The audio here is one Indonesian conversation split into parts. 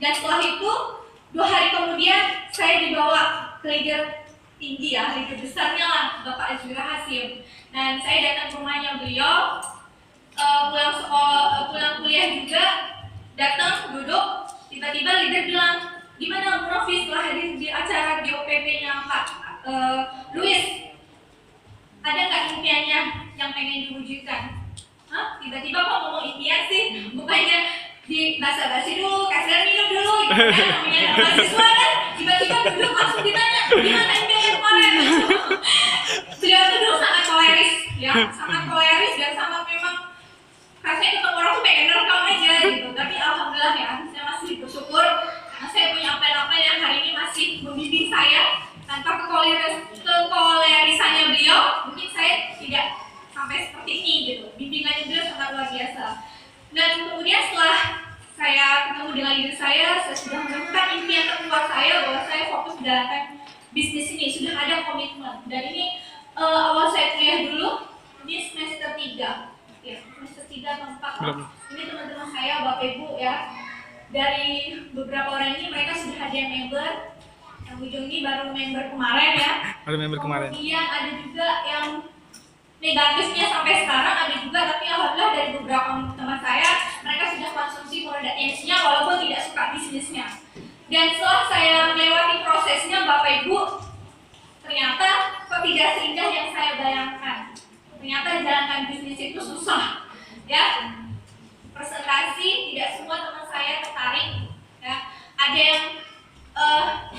Dan setelah itu 2 hari kemudian saya dibawa ke leader tinggi ya, leader besarnya lah, Bapak Azwira Hasim. Dan saya datang ke rumahnya beliau, pulang kuliah juga, datang duduk, tiba-tiba leader bilang, gimana Bu Novi setelah hadir di acara GOPP-nya Pak Luis, ada nggak impiannya yang pengen diwujudkan? Hah? Tiba-tiba kok ngomong impian sih? Bukannya di basa-basi dulu, kasih minum dulu, gitu kan? Namanya mahasiswa kan, tiba-tiba duduk langsung ditanya, gimana impiannya kemarin? Beliau itu dulu sangat koleris, ya, sangat koleris dan sangat memang rasanya ketemu orang tuh pengen rekam aja gitu. Tapi alhamdulillah ya, saya masih bersyukur karena saya punya apel-apel yang hari ini masih membimbing saya. Tanpa kekolerisannya beliau, mungkin saya tidak sampai seperti ini gitu. Bimbingannya beliau sangat luar biasa. Dan kemudian setelah saya ketemu dengan leader saya sudah menemukan impian terkuat saya bahwa saya fokus menjalankan bisnis ini, sudah ada komitmen. Dan ini awal saya kuliah dulu, ini semester 3. Ya, semester 3 atau 4. Ini teman-teman saya, Bapak Ibu ya. Dari beberapa orang ini mereka sudah ada yang member. Yang ujung ini baru member kemarin ya. Baru member kemarin. Kemudian ada juga yang negatifnya sampai sekarang ada juga, tapi alhamdulillah dari beberapa teman saya mereka sudah konsumsi produk nya walaupun tidak suka bisnisnya. Dan setelah saya melewati prosesnya Bapak Ibu, ternyata kok tidak seindah yang saya bayangkan. Ternyata jalankan bisnis itu susah, ya. Presentasi tidak semua teman saya tertarik, ya. Ada yang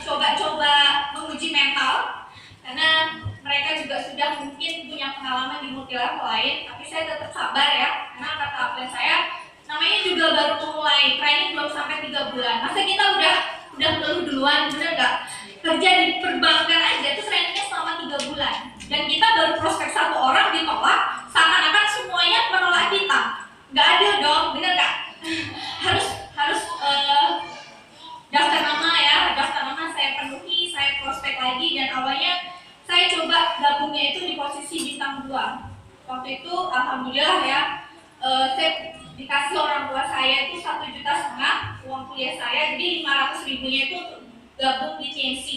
coba-coba menguji mental karena mereka juga sudah mungkin punya pengalaman di multi level lain, tapi saya tetap sabar ya, karena kata apel saya namanya juga baru memulai training belum sampai 3 bulan. Masa kita udah ngeluh duluan, bener nggak? Kerja di perbankan aja tuh trainingnya selama 3 bulan, dan kita baru prospek 1 orang ditolak, seakan-akan semuanya menolak kita. Nggak adil dong, bener nggak? harus daftar nama ya, daftar nama saya penuhi, saya prospek lagi, dan awalnya saya coba gabungnya itu di posisi bintang 2. Waktu itu alhamdulillah ya, saya dikasih orang tua saya itu 1,5 juta uang kuliah saya, jadi 500 ribunya itu gabung di TNC.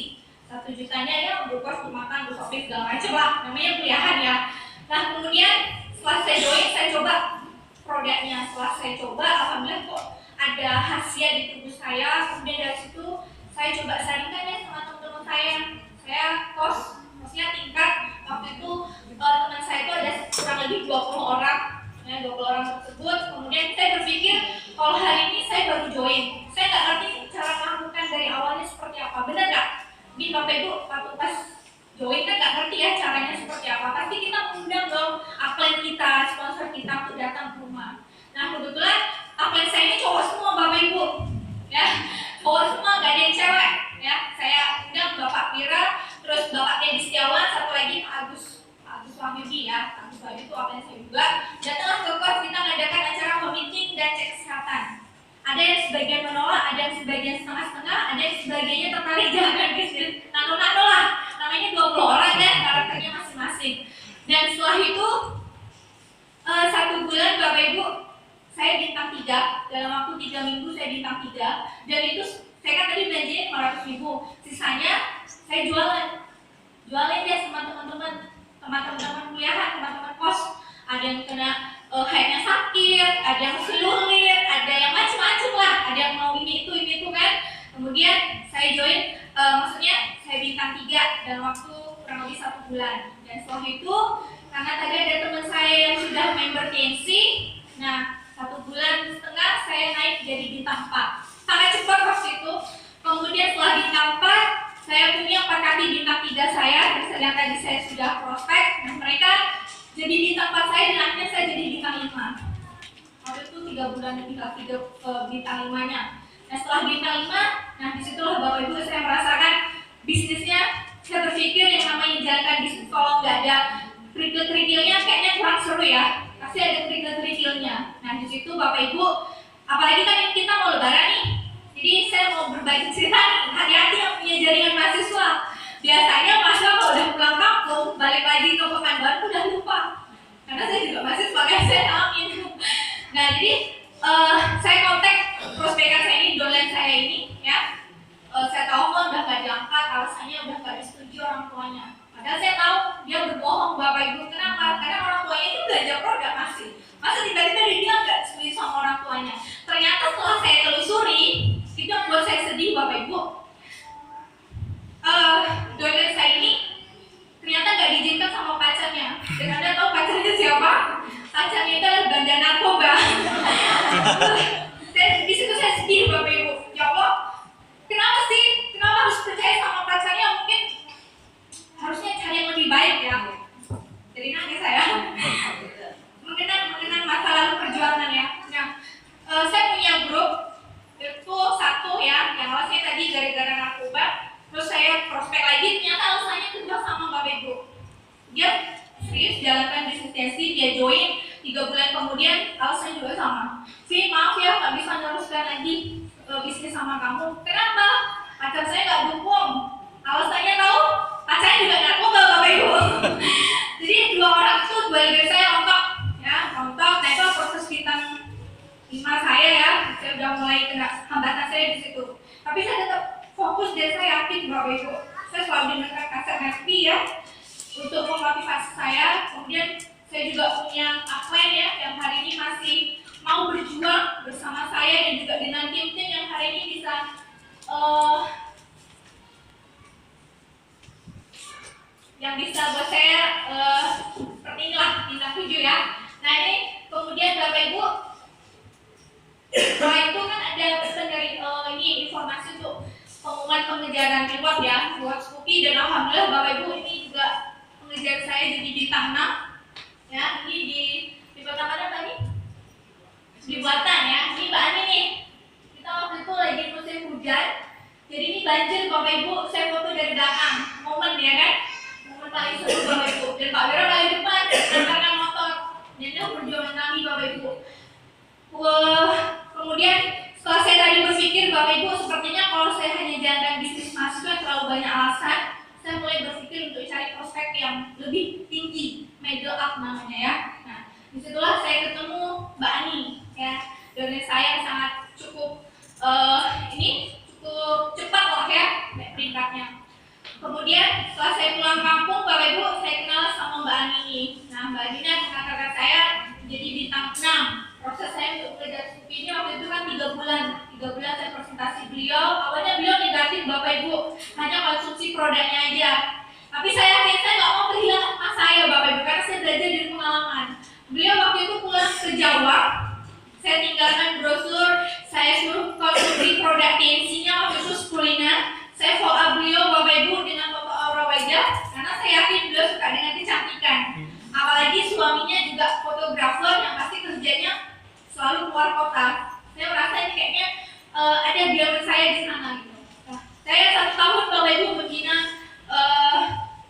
1 jutanya ya untuk kos, makan, untuk shopping segala macam lah, namanya kuliahan ya. Nah kemudian setelah saya join, saya coba produknya. Setelah saya coba, alhamdulillah kok ada khasiat di tubuh saya. Kemudian dari situ saya coba saringkan ya sama teman-teman saya kosnya tingkat. Waktu itu teman saya itu ada kurang lebih 20 orang ya, 20 orang tersebut. Kemudian saya berpikir kalau hari ini saya baru join, saya nggak ngerti cara melakukan dari awalnya seperti apa, benar nggak? Di Bapak Ibu waktu pas join kan nggak ngerti ya caranya seperti apa, pasti kita mengundang dong upline kita, sponsor kita untuk datang ke rumah. Nah kebetulan upline saya ini cowok semua Bapak Ibu ya, cowok semua, nggak ada yang cewek ya. Saya undang Bapak Pira, terus Bapak Teddy Setiawan, satu lagi Pak Agus Wahyudi ya. Pak Agus Wahyudi itu upline saya juga. Datanglah ke kos, kita ngadakan acara home meeting dan cek kesehatan. Ada yang sebagian menolak, ada yang sebagian setengah-setengah, ada yang sebagiannya tertarik jalan bisnis nano-nano lah, namanya 20 orang kan, karakternya masing-masing. Dan setelah itu 1 bulan Bapak Ibu, saya bintang 3, dalam waktu 3 minggu saya bintang 3. Dan itu saya kan tadi belanjanya 500 ribu, sisanya saya jualin deh sama teman-teman kuliahan, teman-teman kos. Ada yang kena headnya sakit, ada yang selulit, ada yang macam-macam lah, ada yang mau ini itu kan. Kemudian saya join, maksudnya saya bintang 3 dalam waktu kurang lebih 1 bulan. Dan setelah itu karena tadi ada teman saya yang sudah member TNC, nah 1,5 bulan saya naik jadi bintang 4. Sangat cepat waktu itu. Kemudian setelah bintang 4, saya punya 4 kali bintang 3 saya, yang tadi saya sudah prospek. Nah mereka jadi bintang 4 saya, dan akhirnya saya jadi bintang 5. Waktu itu 3 bulan lebih lagi bintang 5-nya. Nah setelah bintang 5, nah disitulah Bapak Ibu saya merasakan bisnisnya. Saya berpikir yang namanya jalankan bisnis kalau nggak ada kerikil-kerikilnya kayaknya kurang seru ya. Pasti ada kerikil-kerikilnya. Nah disitu Bapak Ibu, apalagi kan kita mau lebaran nih. Jadi saya mau berbagi cerita nih, hati-hati yang punya jaringan mahasiswa. Biasanya mahasiswa kalau udah pulang kampung, balik lagi ke Pekanbaru udah lupa. Karena saya juga mahasiswa, kan saya amin. Nah jadi saya kontak prospekan saya ini, downline saya ini, saya telusuri, itu yang buat saya sedih Bapak Ibu. Dosen saya ini ternyata nggak diizinkan sama pacarnya. Dan Anda tahu pacarnya siapa? Pacarnya itu adalah bandar narkoba. Di situ saya sedih Bapak Ibu. Ya Allah, kenapa sih? Kenapa harus percaya sama pacarnya? Mungkin harusnya cari yang lebih baik ya. Jadi nangis saya. Mengenang masa lalu perjuangan ya. Nah, saya punya grup itu satu ya, yang alasannya tadi gara-gara narkoba. Terus saya prospek lagi, ternyata alasannya kedua sama Bapak Ibu. Dia serius jalankan bisnis tensi, dia join 3 bulan kemudian alasannya juga sama. Vi, maaf ya, nggak bisa meneruskan lagi bisnis sama kamu. Kenapa? Pacar saya nggak dukung. Alasannya tahu? Pacarnya juga narkoba Bapak Ibu. Jadi 2 orang itu, 2 leader saya rontok, ya, rontok. Nah itu proses bintang 5 saya ya. Saya udah mulai kena hambatan saya di situ. Tapi saya tetap fokus dan saya yakin Bapak Ibu. Saya selalu dengarkan kaset happy ya untuk memotivasi saya. Kemudian saya juga punya upline ya yang hari ini masih mau berjuang bersama saya dan juga dengan tim-tim yang hari ini bisa buat saya seperti inilah bintang 7 ya. Nah ini kemudian Bapak Ibu, setelah itu kan ada pesan dari ini informasi untuk pengumuman pengejaran reward ya, reward Scoopy, dan alhamdulillah Bapak Ibu ini juga pengejar saya jadi bintang 6 ya. Ini di kota mana tadi? Di Buatan ya. Ini Mbak Ani nih, kita waktu itu lagi musim hujan, jadi ini banjir Bapak Ibu. Saya foto dari belakang, momen ya kan, momen paling seru Bapak Ibu. Dan Pak Wira paling depan mengantarkan motor. Jadi itu perjuangan kami Bapak Ibu. Kemudian setelah saya tadi berpikir Bapak Ibu, sepertinya kalau saya hanya jalankan bisnis mahasiswa terlalu banyak alasan, saya mulai berpikir untuk cari prospek yang lebih tinggi, middle up namanya ya. Nah, disitulah saya ketemu Mbak Ani ya, dosen saya sangat cukup cukup cepat lah ya peringkatnya. Kemudian setelah saya pulang kampung Bapak Ibu, saya kenal sama Mbak Ani ini. Nah, Mbak Ani mengatakan saya jadi bintang 6. Proses saya untuk belajar Scoopy ini waktu itu kan 3 bulan. 3 bulan saya presentasi beliau. Awalnya beliau negatif Bapak Ibu, hanya konsumsi produknya aja. Tapi saya yakin saya nggak mau kehilangan emas saya Bapak Ibu, karena saya belajar dari pengalaman. Beliau waktu itu pulang ke Jawa, saya tinggalkan brosur, saya suruh konsumsi produk TNC-nya waktu itu Spulina. Saya follow up beliau Bapak Ibu dengan foto aura wajah, karena saya yakin beliau suka dengan kecantikan. Apalagi suaminya juga fotografer yang pasti kerjanya selalu keluar kota. Saya merasa ini kayaknya ada biar saya di sana gitu. Nah, saya 1 tahun Bapak Ibu membina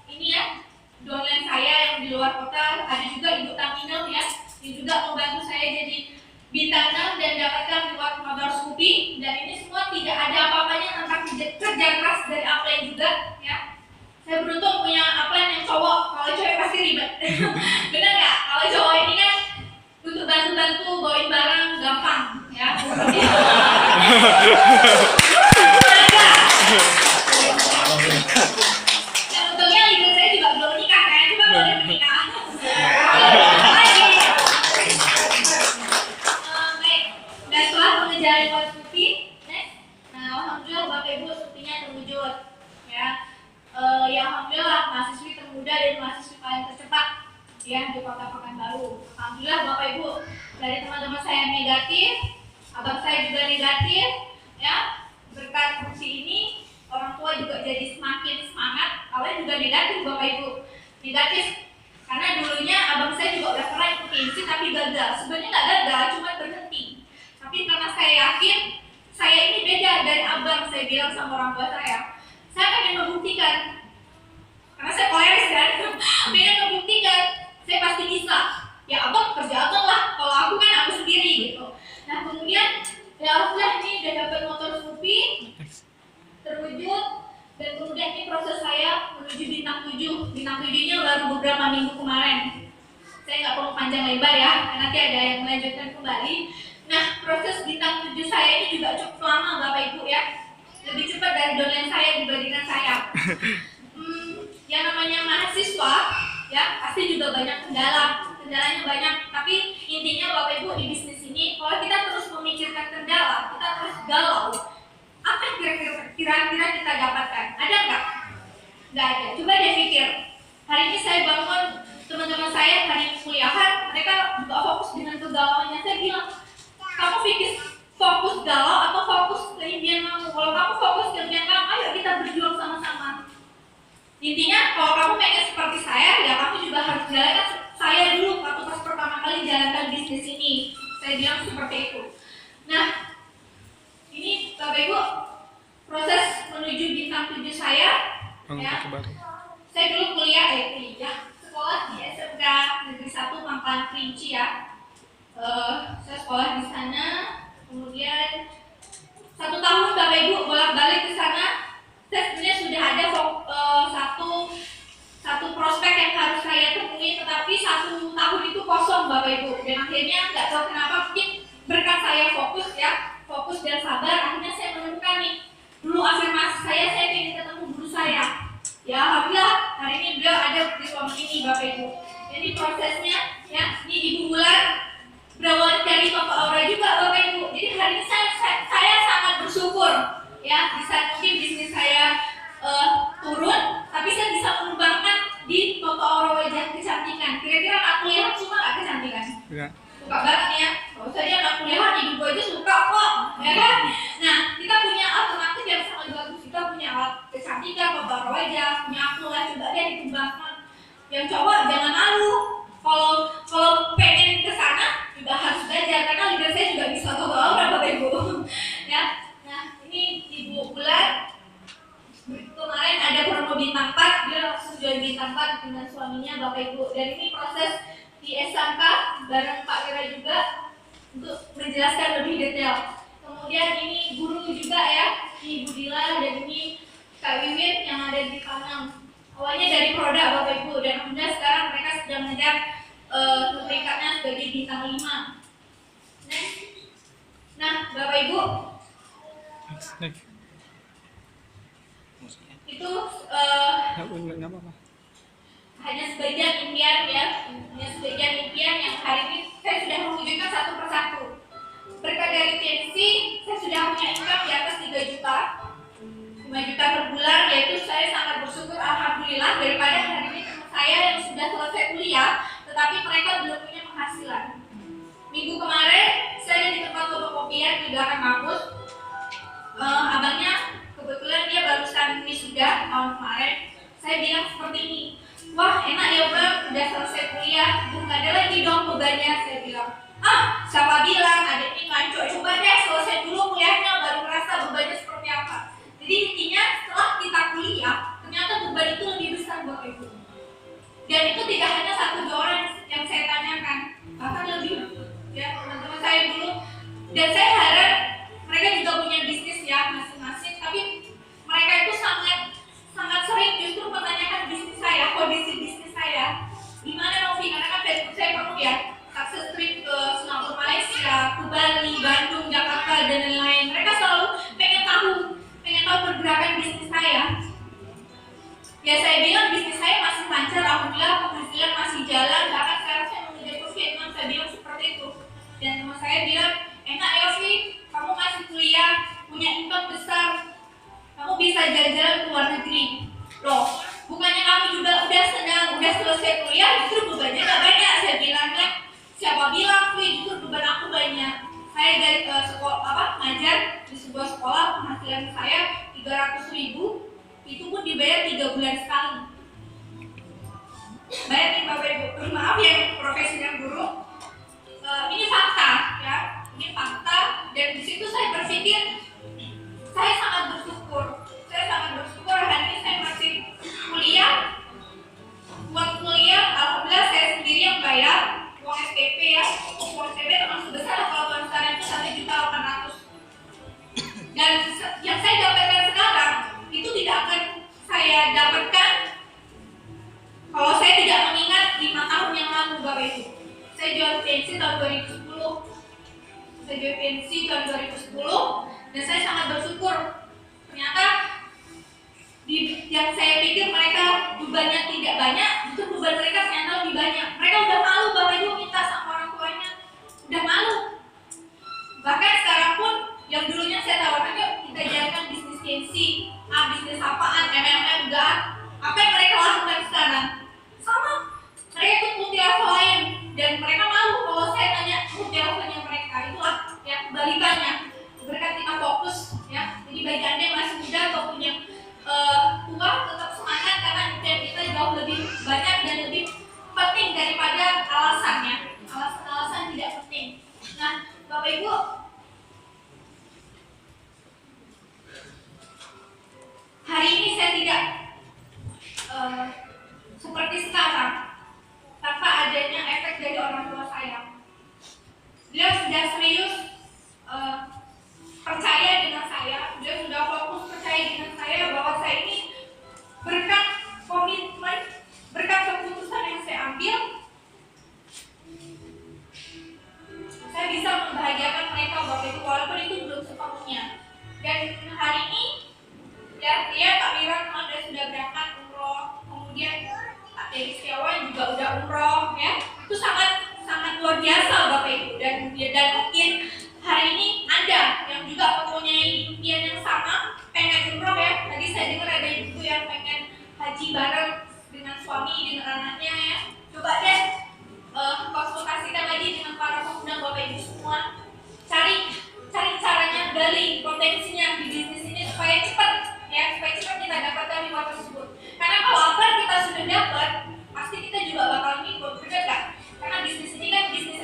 ini ya, downline saya yang di luar kota. Ada juga Ibu Tamino ya, yang juga membantu saya jadi bintang 6 dan dapatkan reward motor Scoopy. Dan ini semua tidak ada apa-apanya tanpa kerja keras dari upline juga ya. Saya beruntung punya upline yang cowok, kalau cewek pasti ribet. Benar nggak? Kalau cowok ini kan untuk bantu-bantu bawain barang gampang ya. Dan untungnya leader saya juga belum menikah kan, cuma boleh menikah. Baik, dan setelah mengejar reward Scoopy, nah alhamdulillah Bapak Ibu Scoopy-nya terwujud ya. Ya alhamdulillah mahasiswi termuda dan mahasiswi paling tercepat ya di Kota Pekanbaru. Alhamdulillah Bapak Ibu, dari teman-teman saya yang negatif, abang saya juga negatif ya. Berkat fungsi ini orang tua juga jadi semakin semangat. Awalnya juga negatif Bapak Ibu, negatif karena dulunya abang saya juga udah pernah ikut KINSI tapi gagal. Sebenarnya nggak gagal, cuma berhenti. Tapi karena saya yakin saya ini beda dari abang, saya bilang sama orang tua saya pengen membuktikan, karena saya koleris kan, pengen membuktikan saya pasti bisa. Ya abang kerja abang lah, kalau aku kan aku sendiri gitu. Nah kemudian ya alhamdulillah ini udah dapat motor Scoopy terwujud, dan kemudian ini proses saya menuju bintang 7. Bintang 7-nya baru beberapa minggu kemarin. Saya nggak perlu panjang lebar ya, karena nanti ada yang melanjutkan kembali. Nah proses bintang 7 saya ini juga cukup lama Bapak Ibu ya, lebih cepat dari downline saya dibandingkan saya. Yang namanya mahasiswa ya pasti juga banyak kendalanya banyak. Tapi intinya Bapak Ibu di bisnis ini, kalau kita terus memikirkan kendala, kita kira-kira kita dapatkan? Ada nggak? Nggak ada. Coba deh pikir. Hari ini saya bangun, teman-teman saya hari kuliahan, mereka juga fokus dengan kegalauannya. Saya bilang, kamu pikir fokus galau atau fokus ke impian kamu? Kalau kamu fokus ke impian kamu, ayo kita berjuang sama-sama. Intinya, kalau kamu pengen seperti saya, ya kamu juga harus jalankan saya dulu waktu pas pertama kali jalankan bisnis ini. Saya bilang seperti itu. Nah, ini Bapak Ibu, proses menuju bintang 7 saya. Ya. Saya dulu kuliah sekolah di SMK Negeri 1 Mampang Kerinci ya. Saya sekolah di sana, kemudian 1 tahun Bapak Ibu bolak-balik ke sana. Saya sebenarnya sudah ada satu prospek yang harus saya temui, tetapi 1 tahun itu kosong Bapak Ibu. Dan akhirnya nggak tahu kenapa, mungkin berkat saya fokus dan sabar, akhirnya saya menemukan nih. Dulu afirmasi saya ingin ketemu guru saya. Ya alhamdulillah hari ini beliau ada di ruang ini Bapak Ibu. Jadi prosesnya ya, ini Ibu Bulan berawal dari Bapak Aura juga Bapak Ibu. Jadi hari ini saya sangat bersyukur ya, bisa mungkin bisnis saya turun, tapi saya bisa mengembangkan di Bapak Aura Wajah Kecantikan. Kira-kira anak kuliah suka nggak kecantikan? Ya. Suka banget nih ya. Kalau saya anak kuliah ibu aja suka kok, ya kan? Nah, kita punya alternatif yang sangat bagus. Kita punya alat kecantikan, Bapak Aura Wajah, punya aku lah, coba deh dikembangkan. Yang cowok jangan malu. Kalau pengen ke sana juga harus belajar, karena leader saya juga bisa Bapak Aura Bapak Ibu. Ya. Nah, ini Ibu Bulan. Kemarin ada promo bintang 4, dia langsung join bintang 4 dengan suaminya Bapak Ibu. Dan ini proses di SMK bareng Pak Wira juga untuk menjelaskan lebih detail. Kemudian ini guru juga ya, Ibu Dila, dan ini Kak Wiwin yang ada di Panang. Awalnya dari produk Bapak Ibu, dan alhamdulillah sekarang mereka sedang mengejar peringkatnya sebagai bintang 5. Next. Nah, Bapak Ibu, itu hanya sebagian impian ya, yang hari ini saya sudah mewujudkan satu persatu. Berkat dari TNC, saya sudah punya income di atas 3 juta, 5 juta per bulan, yaitu saya sangat bersyukur alhamdulillah daripada hari ini teman saya yang sudah selesai kuliah, tetapi mereka belum punya penghasilan. Minggu kemarin saya di tempat fotokopian di belakang kampus, abangnya kebetulan dia barusan wisuda tahun kemarin. Saya bilang seperti ini, wah enak ya bang, udah selesai kuliah, nggak ada lagi dong bebannya. Saya bilang, siapa bilang ada ini ngaco, coba deh selesai dulu kuliahnya baru merasa bebannya seperti apa. Jadi intinya setelah kita kuliah, ternyata beban itu lebih besar Bapak Ibu. Dan itu tidak hanya 1-2 orang yang saya tanyakan, bahkan lebih ya teman-teman saya dulu. Dan saya harap mereka juga punya bisnis ya masing-masing, tapi mereka itu sangat sering justru menanyakan bisnis saya, kondisi bisnis saya. Gimana Novi? Karena kan Facebook saya penuh ya, sukses trip ke Singapura, Malaysia, ke Bali, Bandung, Jakarta dan lain-lain. Mereka selalu pengen tahu pergerakan bisnis saya. Ya saya bilang bisnis saya masih lancar, alhamdulillah penghasilan masih jalan. Bahkan sekarang saya menuju ke Vietnam, saya bilang seperti itu. Dan teman saya bilang, enak ya Vi, kamu masih kuliah, punya income besar, kamu bisa jalan-jalan ke luar negeri. Loh, bukannya kamu juga udah selesai kuliah, justru bebannya gak banyak. Saya bilang kan, siapa bilang Vi, justru beban aku banyak. Saya dari sekolah ngajar di sebuah sekolah, penghasilan saya 300.000, itu pun dibayar 3 bulan sekali. Bayangin Bapak Ibu, maaf ya profesinya guru. Ini fakta ya, ini fakta. Dan di situ saya berpikir, saya sangat bersyukur hari ini saya masih kuliah. Uang kuliah, alhamdulillah saya sendiri yang bayar. Uang SPP ya, uang SPP termasuk besar kalau tahun sekarang itu 1.800.000. Dan yang saya dapatkan sekarang itu tidak akan saya dapatkan kalau saya tidak mengingat 5 tahun yang lalu Bapak Ibu. Saya jual pensi tahun 2010. Dan saya sangat bersyukur. Ternyata yang saya pikir mereka bebannya tidak banyak, itu beban mereka ternyata lebih banyak. Mereka udah malu Bapak Ibu minta sama orang tuanya, udah malu. Bahkan sekarang pun yang dulunya saya tawarkan, yuk kita jalankan bisnis pensi, Bapak Ibu, walaupun itu belum sepenuhnya. Dan hari ini ya Kak Mira kemarin sudah berangkat umroh, kemudian Pak Teddy Setiawan juga udah umroh ya. Itu sangat luar biasa Bapak Ibu, dan mungkin hari ini Anda yang juga mempunyai impian yang sama, pengen umroh ya. Tadi saya dengar ada ibu yang pengen haji bareng dengan suami, dengan anaknya ya. Coba deh konsultasikan lagi dengan para pengundang Bapak Ibu semua. Cari caranya, gali potensinya di bisnis ini supaya cepat ya, supaya cepat kita dapatkan reward tersebut. Karena kalau apa kita sudah dapat, pasti kita juga bakal ngikut, benar kan? Karena bisnis ini kan bisnis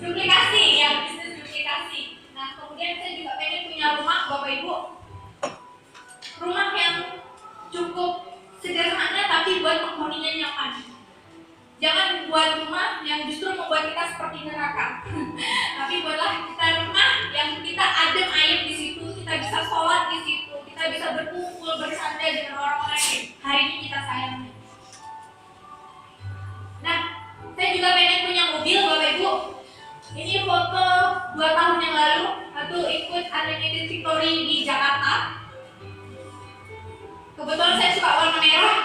duplikasi ya, bisnis duplikasi. Nah kemudian saya juga pengen punya rumah Bapak Ibu, rumah yang cukup sederhana tapi buat penghuninya nyaman. Jangan buat rumah yang justru membuat kita seperti neraka. Tapi buatlah kita rumah yang kita adem ayem di situ, kita bisa sholat di situ, kita bisa berkumpul bersantai dengan orang-orang yang hari ini kita sayangi. Nah, saya juga pengen punya mobil Bapak Ibu. Ini foto 2 tahun yang lalu, waktu ikut Unlimited Victory di Jakarta. Kebetulan saya suka warna merah,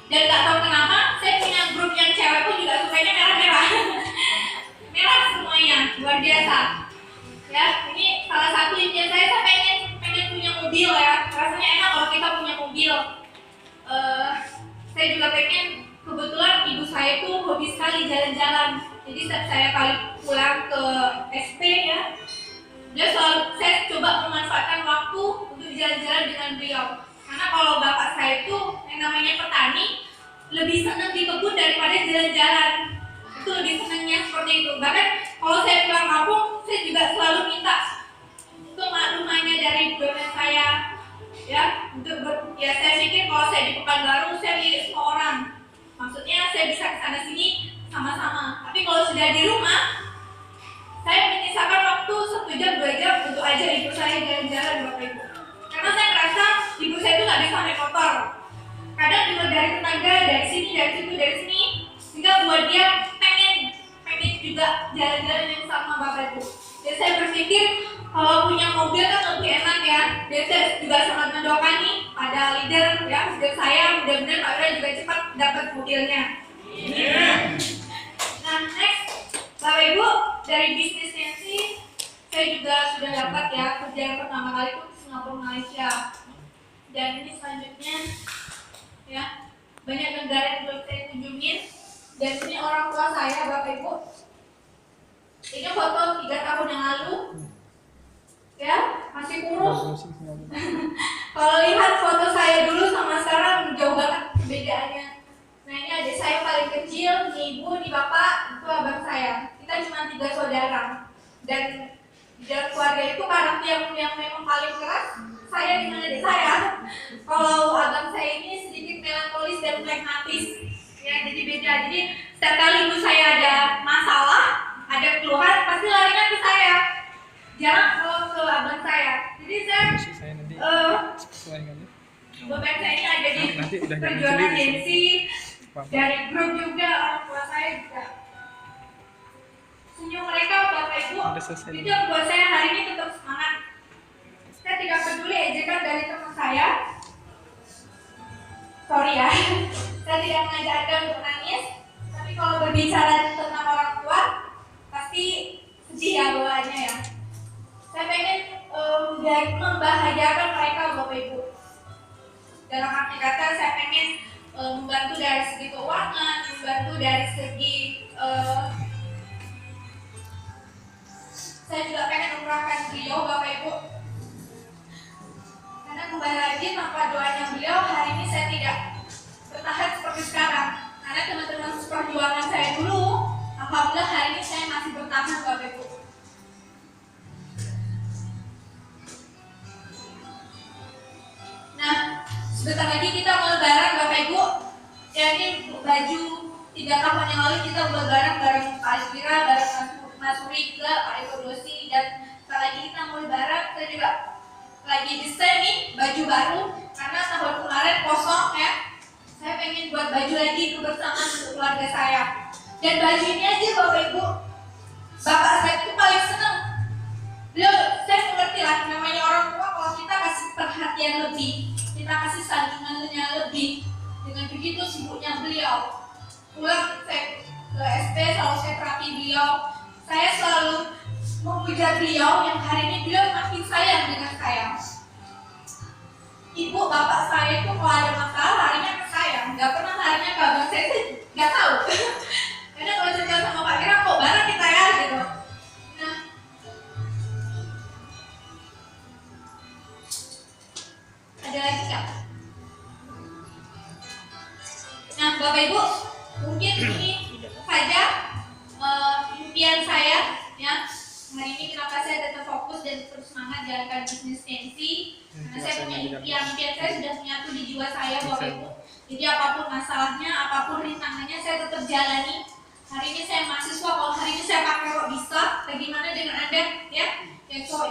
dan nggak tahu kenapa saya punya grup yang cewek pun juga sukanya merah-merah. Merah semuanya, luar biasa. Ya, ini salah satu impian saya pengen punya mobil ya. Rasanya enak kalau kita punya mobil. Saya juga pengen, kebetulan ibu saya tuh hobi sekali jalan-jalan. Jadi setiap saya kali pulang ke SP ya, saya coba memanfaatkan waktu untuk jalan-jalan dengan beliau. Karena kalau bapak saya itu yang namanya petani, lebih senang di kebun daripada jalan-jalan. Itu lebih senangnya seperti itu. Bahkan kalau saya pulang kampung, saya juga selalu minta untuk maklumannya dari BUMN saya. Ya, saya pikir kalau saya di Pekanbaru, saya milik semua orang. Maksudnya saya bisa kesana sini sama-sama. Tapi kalau sudah di rumah, saya menyisakan waktu 1 jam 2 jam untuk ajak ibu saya jalan-jalan Bapak Ibu. Karena saya merasa ibu saya itu nggak bisa naik motor. Kadang juga dari tetangga, dari sini, dari situ, dari sini, sehingga buat dia pengen juga jalan-jalan yang sama Bapak Ibu. Jadi saya berpikir kalau punya mobil kan lebih enak ya. Jadi saya juga sangat mendoakan nih pada leader ya, leader saya mudah-mudahan Pak Ira juga cepat dapat mobilnya. Nah next Bapak Ibu, dari bisnisnya sih saya juga sudah dapat ya kerja yang pertama kali itu di Singapura, Malaysia. Dan ini selanjutnya ya, banyak negara yang belum saya kunjungin. Dan ini orang tua saya Bapak Ibu. Ini foto 3 tahun yang lalu ya, masih kurus. Kalau lihat foto saya dulu sama sekarang jauh banget perbedaannya. Nah ini adik saya paling kecil, ini ibu, ini bapak, itu abang saya. Kita cuma 3 saudara. Dan di dalam keluarga itu karakter yang memang paling keras saya dengan adik saya. Kalau abang saya ini sedikit melankolis dan pragmatis ya, jadi beda. Jadi setiap kali ibu saya ada masalah, ada keluhan, pasti larinya ke saya, jarang ke abang saya. Jadi beban saya ini ada di perjuangan Jensi, dari grup juga, orang tua saya juga. Senyum mereka Bapak Ibu, itu yang buat saya hari ini tetap semangat. Saya tidak peduli ejekan dari teman saya. Sorry ya, saya tidak mengajak Anda untuk nangis. Tapi kalau berbicara tentang orang tua, pasti sedih ya bawaannya ya. Saya pengen membahagiakan mereka Bapak Ibu. Dalam arti kata saya pengen membantu dari segi keuangan, membantu dari segi saya juga pengen umrahkan beliau Bapak Ibu. Karena kembali lagi tanpa doanya beliau hari ini saya tidak bertahan seperti sekarang. Karena teman-teman perjuangan saya dulu, alhamdulillah hari ini saya masih bertahan Bapak Ibu. Nah, sebentar lagi kita mau lebaran Bapak Ibu. Ya ini baju 3 tahun yang lalu kita lebaran bareng Pak Aspira, bareng Mas Suri juga, Pak Eko Dosi, dan setelah lagi kita mau lebaran, saya juga lagi desain nih baju baru karena tahun kemarin kosong ya. Saya pengen buat baju lagi kebersamaan untuk keluarga saya. Dan baju ini aja Bapak Ibu, bapak saya itu paling senang. Beliau, saya mengerti lah namanya orang tua, kalau kita kasih perhatian lebih, kita kasih sanjungannya lebih. Dengan begitu sibuknya beliau. Pulang saya ke SP, selalu saya terapi beliau. Saya selalu memuja beliau yang hari ini beliau makin sayang dengan saya. Ibu bapak saya itu kalau ada masalah larinya ke saya, nggak pernah larinya ke abang saya, nggak tahu. Karena kalau cerita sama Pak Kira kok bareng kita ya gitu. Nah, ada lagi nggak? Nah Bapak Ibu, mungkin ini saja impian saya ya. Hari ini kenapa saya tetap fokus dan terus semangat jalankan bisnis tensi, karena saya punya impian saya sudah menyatu di jiwa saya Bapak Ibu. Jadi apapun masalahnya, apapun rintangannya saya tetap jalani. Hari ini saya mahasiswa, kalau hari ini saya pakai kok bisa, bagaimana dengan Anda ya? Yang cowok